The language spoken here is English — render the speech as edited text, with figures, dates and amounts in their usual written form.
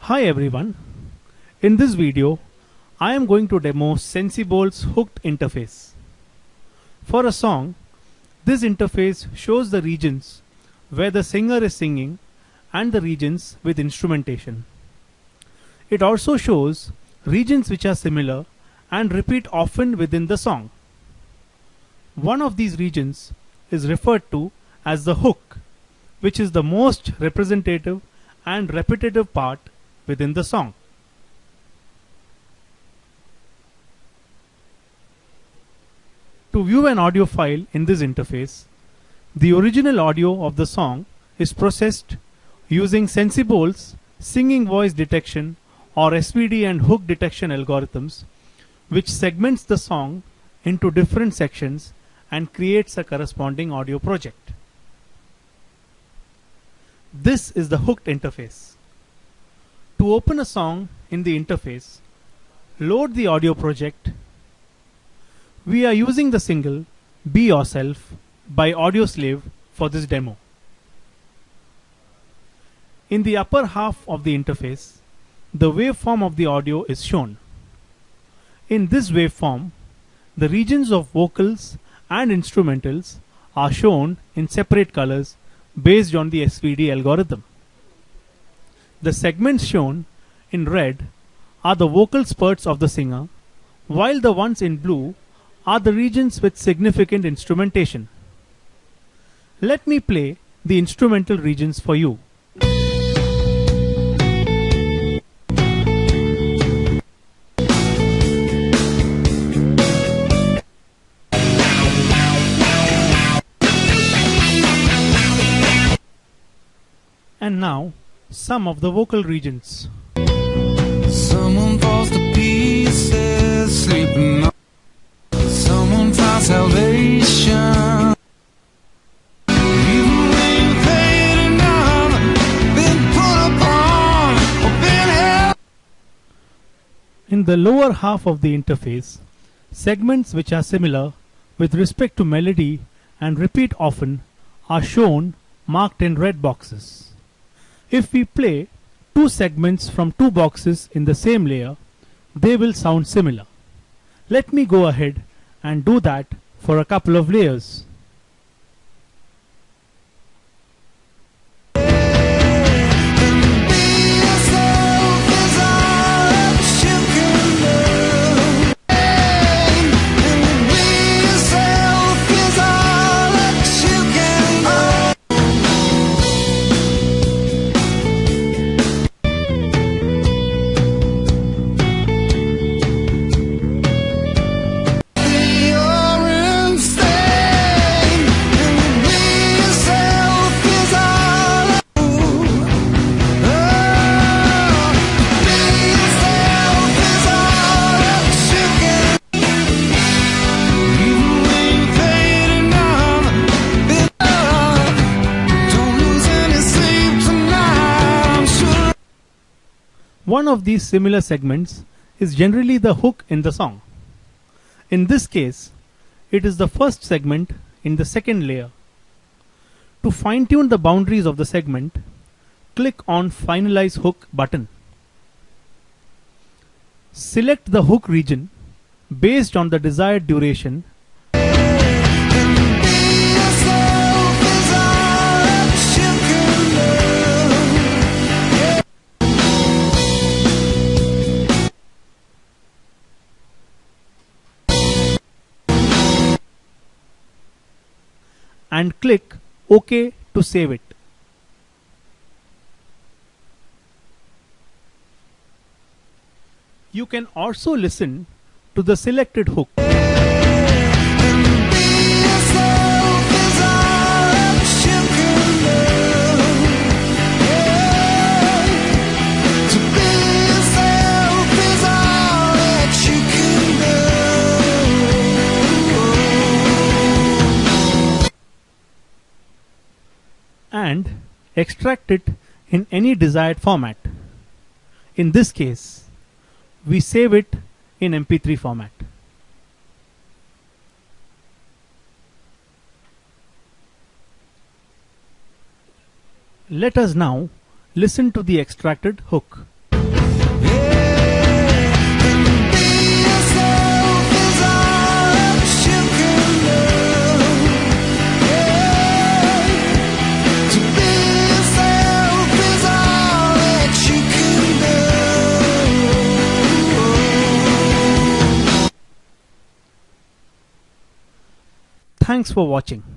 Hi everyone, in this video I am going to demo Sensibol's hooked interface. For a song, this interface shows the regions where the singer is singing and the regions with instrumentation. It also shows regions which are similar and repeat often within the song. One of these regions is referred to as the hook, which is the most representative and repetitive part within the song. To view an audio file in this interface, the original audio of the song is processed using Sensibol's singing voice detection or SVD and hook detection algorithms, which segments the song into different sections and creates a corresponding audio project. This is the hooked interface. To open a song in the interface, load the audio project. We are using the single Be Yourself by Audioslave for this demo. In the upper half of the interface, the waveform of the audio is shown. In this waveform, the regions of vocals and instrumentals are shown in separate colors based on the SVD algorithm. The segments shown in red are the vocal spurts of the singer, while the ones in blue are the regions with significant instrumentation. Let me play the instrumental regions for you. And now, some of the vocal regions. Someone falls to pieces, sleeping on. Someone finds salvation. Even when you're fading out, been put upon or been held. In the lower half of the interface, segments which are similar with respect to melody and repeat often are shown marked in red boxes. If we play two segments from two boxes in the same layer, they will sound similar. Let me go ahead and do that for a couple of layers. One of these similar segments is generally the hook in the song. In this case, it is the first segment in the second layer. To fine-tune the boundaries of the segment, click on Finalize Hook button. Select the hook region based on the desired duration . And click OK to save it. You can also listen to the selected hook. And extract it in any desired format. In this case, we save it in MP3 format. Let us now listen to the extracted hook. Thanks for watching.